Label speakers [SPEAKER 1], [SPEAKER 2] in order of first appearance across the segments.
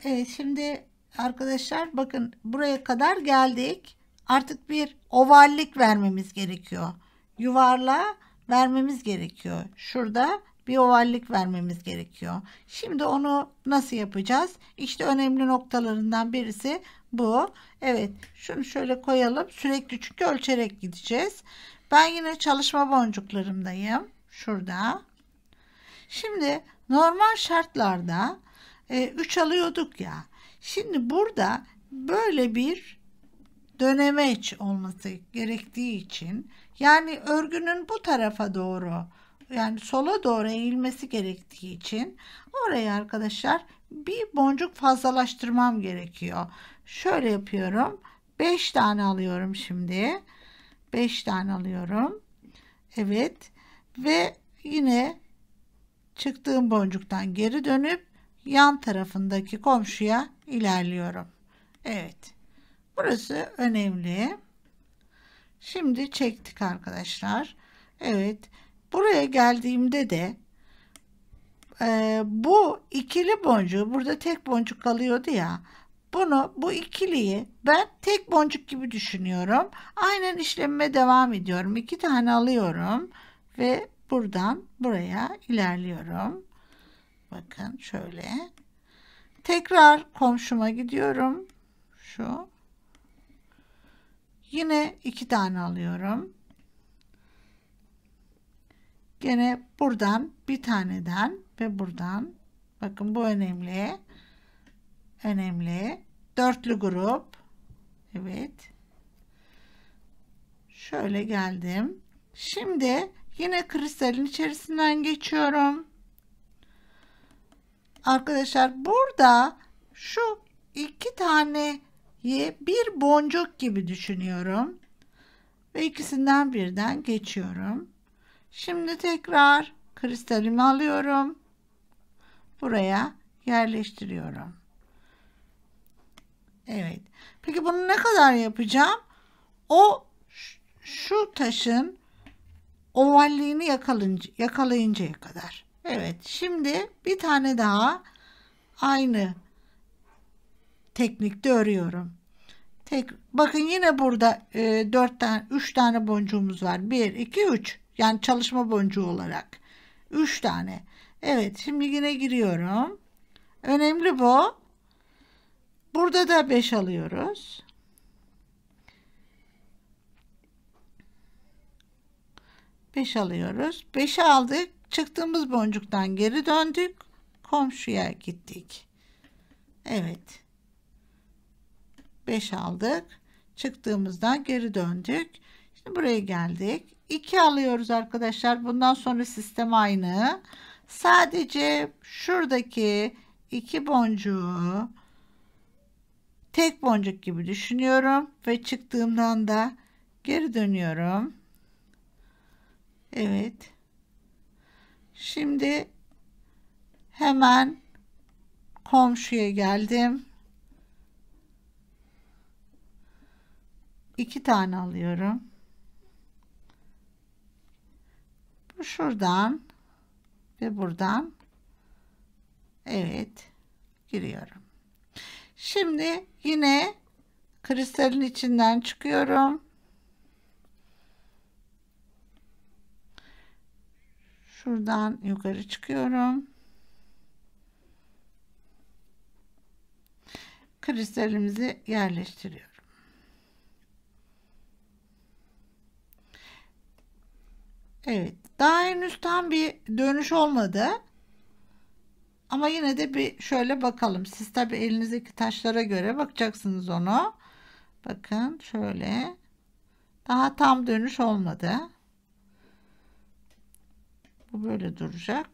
[SPEAKER 1] Evet, şimdi arkadaşlar bakın buraya kadar geldik. Artık bir ovallik vermemiz gerekiyor. Yuvarlağa vermemiz gerekiyor. Şurada bir ovallik vermemiz gerekiyor. Şimdi onu nasıl yapacağız? İşte önemli noktalarından birisi bu. Evet, şunu şöyle koyalım. Sürekli çünkü ölçerek gideceğiz. Ben yine çalışma boncuklarımdayım. Şurada. Şimdi normal şartlarda 3 alıyorduk ya. Şimdi burada böyle bir dönemeç olması gerektiği için, yani örgünün bu tarafa doğru, yani sola doğru eğilmesi gerektiği için oraya arkadaşlar bir boncuk fazlalaştırmam gerekiyor. Şöyle yapıyorum. 5 tane alıyorum şimdi. 5 tane alıyorum. Evet. Ve yine çıktığım boncuktan geri dönüp yan tarafındaki komşuya ilerliyorum. Evet. Burası önemli. Şimdi çektik arkadaşlar. Evet. Buraya geldiğimde de bu ikili boncuğu, burada tek boncuk kalıyordu ya. Bu ikiliyi ben tek boncuk gibi düşünüyorum. Aynen işlemime devam ediyorum. 2 tane alıyorum ve buradan buraya ilerliyorum. Bakın şöyle. Tekrar komşuma gidiyorum. Şu. Yine 2 tane alıyorum. Gene buradan bir taneden ve buradan. Bakın bu önemli. Önemli. Dörtlü grup. Evet. Şöyle geldim. Şimdi yine kristalin içerisinden geçiyorum. Arkadaşlar burada şu 2 taneyi bir boncuk gibi düşünüyorum. Ve ikisinden birden geçiyorum. Şimdi tekrar kristalimi alıyorum. Buraya yerleştiriyorum. Evet. Peki bunu ne kadar yapacağım? O şu taşın ovalliğini yakalayıncaya kadar. Evet. Şimdi bir tane daha aynı teknikte örüyorum. Bakın yine burada 3 tane boncuğumuz var. 1, 2, 3. Yani çalışma boncuğu olarak. 3 tane. Evet. Şimdi yine giriyorum. Önemli bu. Burada da 5 alıyoruz. 5 alıyoruz. 5'i aldık. Çıktığımız boncuktan geri döndük. Komşuya gittik. Evet. 5 aldık. Çıktığımızdan geri döndük. Şimdi buraya geldik. 2 alıyoruz arkadaşlar. Bundan sonra sistem aynı. Sadece şuradaki 2 boncuğu tek boncuk gibi düşünüyorum ve çıktığımdan da geri dönüyorum. Evet. Şimdi hemen komşuya geldim. 2 tane alıyorum. Bu şuradan ve buradan. Evet. Giriyorum. Şimdi yine kristalin içinden çıkıyorum. Şuradan yukarı çıkıyorum. Kristalimizi yerleştiriyorum. Evet. Daha henüz tam bir dönüş olmadı. Ama yine de bir şöyle bakalım. Siz tabi elinizdeki taşlara göre bakacaksınız onu. Bakın şöyle. Daha tam dönüş olmadı. Bu böyle duracak.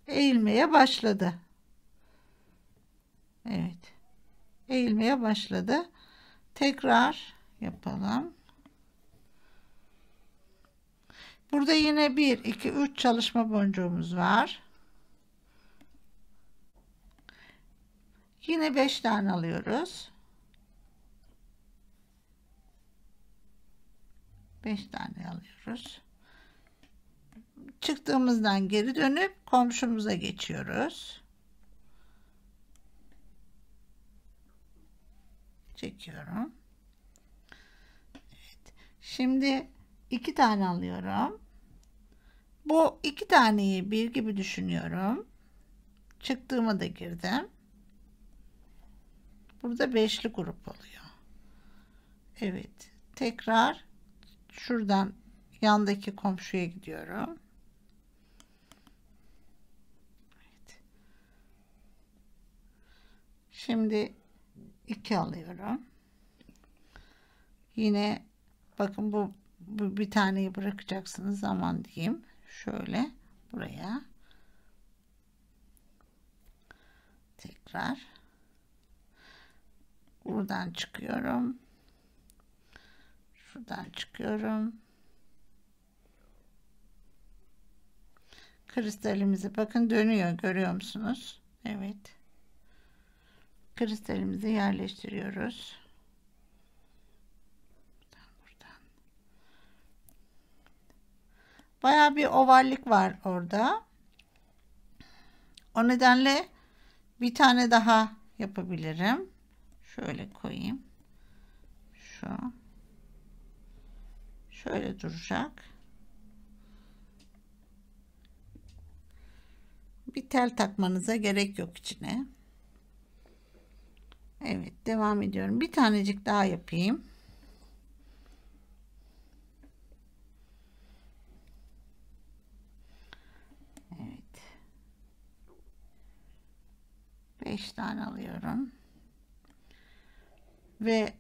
[SPEAKER 1] Eğilmeye başladı. Evet. Eğilmeye başladı. Tekrar yapalım. Burada yine 1, 2, 3 çalışma boncuğumuz var. Yine 5 tane alıyoruz. 5 tane alıyoruz. Çıktığımızdan geri dönüp komşumuza geçiyoruz. çekiyorum. Evet. Şimdi 2 tane alıyorum. Bu 2 taneyi bir gibi düşünüyorum. Çıktığıma da girdim. Burada beşli grup oluyor. Evet. Tekrar şuradan yandaki komşuya gidiyorum. Evet. Şimdi 2 alıyorum. Yine bakın bu bir taneyi bırakacaksınız. Zaman diyeyim. Şöyle buraya. Tekrar. Buradan çıkıyorum. Şuradan çıkıyorum. Kristalimizi bakın dönüyor. Görüyor musunuz? Evet. Kristalimizi yerleştiriyoruz. Buradan. Bayağı bir ovallik var orada. O nedenle bir tane daha yapabilirim. Şöyle koyayım. Şu. Şöyle duracak. Bir tel takmanıza gerek yok içine. Evet, devam ediyorum. Bir tanecik daha yapayım. Evet. 5 tane alıyorum. Ve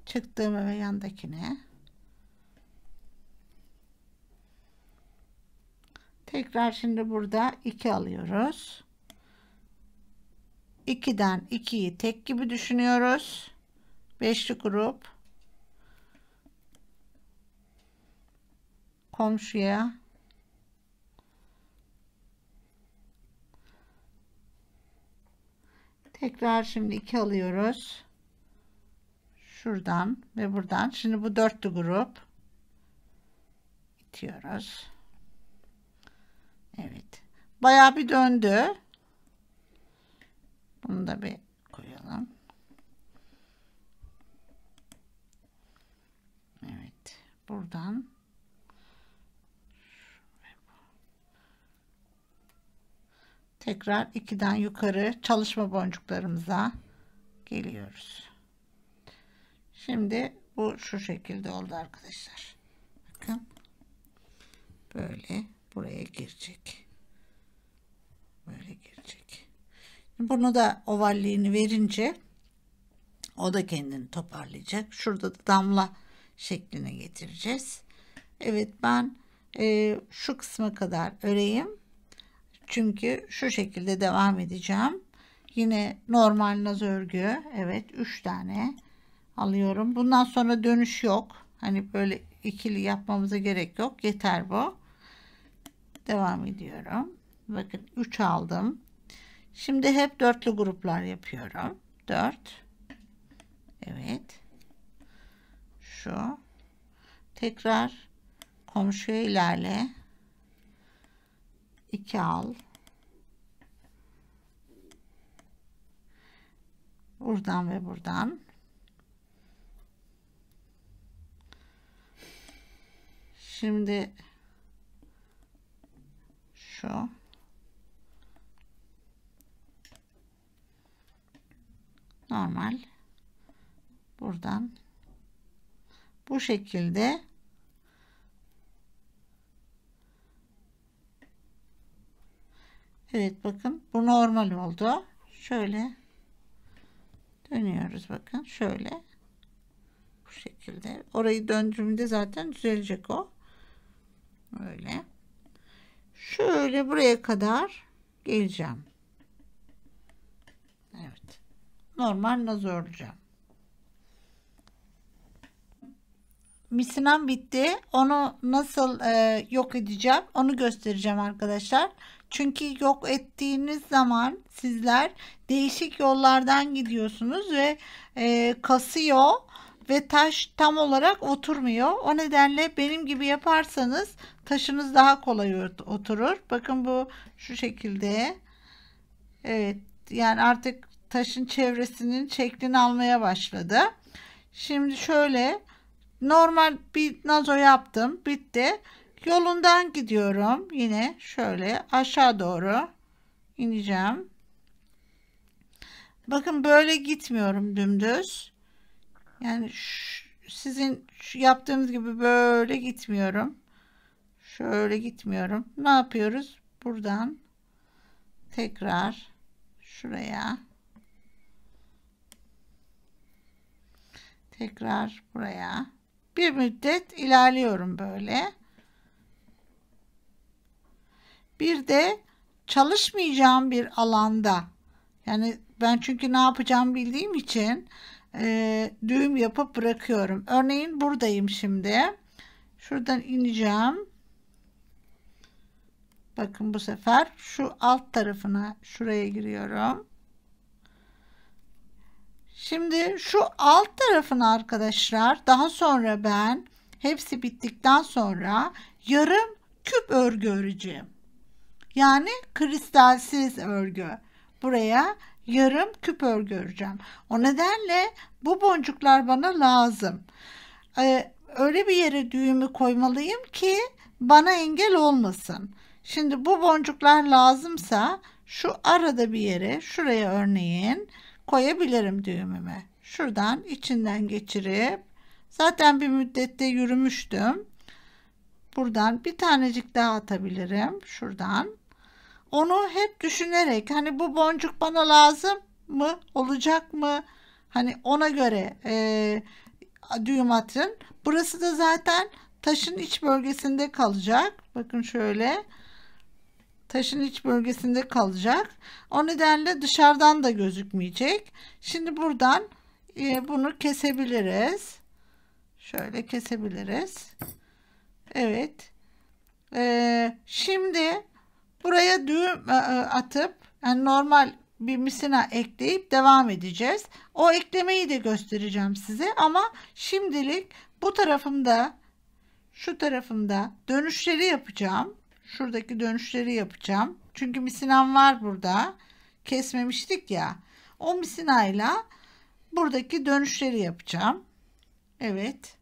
[SPEAKER 1] çıktığımı ve yandakine tekrar şimdi burada 2 alıyoruz. 2'den 2'yi tek gibi düşünüyoruz. Beşli grup komşuya tekrar şimdi 2 alıyoruz. Şuradan ve buradan. Şimdi bu dörtlü grup itiyoruz. Evet. Bayağı bir döndü. Bunu da bir koyalım. Evet. Buradan tekrar 2'den yukarı çalışma boncuklarımıza geliyoruz. Şimdi bu şu şekilde oldu arkadaşlar. Bakın. Böyle buraya girecek. Böyle girecek. Bunu da ovalliğini verince o da kendini toparlayacak. Şurada da damla şekline getireceğiz. Evet, ben şu kısma kadar öreyim. Çünkü şu şekilde devam edeceğim. Yine normal naz örgü. Evet, 3 tane alıyorum. Bundan sonra dönüş yok. Hani böyle ikili yapmamıza gerek yok. Yeter bu. Devam ediyorum. Bakın 3 aldım. Şimdi hep dörtlü gruplar yapıyorum. 4. Evet. Şu. Tekrar komşuya ilerle. 2 al. Buradan ve buradan. Şimdi şu. Normal. Buradan. Bu şekilde evet, bakın bu normal oldu. Şöyle dönüyoruz, bakın şöyle bu şekilde. Orayı döndüğümde zaten düzelecek o. Böyle. Şöyle buraya kadar geleceğim. Evet. Normal naz öreceğim. Misinem bitti. Onu nasıl yok edeceğim onu göstereceğim arkadaşlar. Çünkü yok ettiğiniz zaman sizler değişik yollardan gidiyorsunuz ve kasıyor ve taş tam olarak oturmuyor. O nedenle benim gibi yaparsanız taşınız daha kolay oturur. Bakın bu şu şekilde. Evet, yani artık taşın çevresinin şeklini almaya başladı. Şimdi şöyle normal bir nazo yaptım. Bitti. Yolundan gidiyorum. Yine şöyle aşağı doğru ineceğim. Bakın böyle gitmiyorum dümdüz. Yani sizin yaptığınız gibi böyle gitmiyorum. Şöyle gitmiyorum. Ne yapıyoruz? Buradan tekrar şuraya. Tekrar buraya. Bir müddet ilerliyorum böyle. Bir de çalışmayacağım bir alanda. Yani ben çünkü ne yapacağımı bildiğim için düğüm yapıp bırakıyorum. Örneğin buradayım şimdi. Şuradan ineceğim. Bakın bu sefer şu alt tarafına şuraya giriyorum. Şimdi şu alt tarafına arkadaşlar daha sonra ben hepsi bittikten sonra yarım küp örgü öreceğim. Yani kristalsiz örgü. Buraya yarım küp örgü öreceğim. O nedenle bu boncuklar bana lazım. Öyle bir yere düğümü koymalıyım ki bana engel olmasın. Şimdi bu boncuklar lazımsa şu arada bir yere şuraya örneğin koyabilirim düğümümü. Şuradan içinden geçirip zaten bir müddette yürümüştüm. Buradan bir tanecik daha atabilirim. Şuradan. Onu hep düşünerek hani bu boncuk bana lazım mı? Olacak mı? Hani ona göre düğüm atın. Burası da zaten taşın iç bölgesinde kalacak. Bakın şöyle. Taşın iç bölgesinde kalacak. O nedenle dışarıdan da gözükmeyecek. Şimdi buradan bunu kesebiliriz. Şöyle kesebiliriz. Evet. Şimdi buraya düğüm atıp yani normal bir misina ekleyip devam edeceğiz. O eklemeyi de göstereceğim size ama şimdilik bu tarafımda şu tarafımda dönüşleri yapacağım. Şuradaki dönüşleri yapacağım. Çünkü misinam var burada. Kesmemiştik ya. O misinayla buradaki dönüşleri yapacağım. Evet.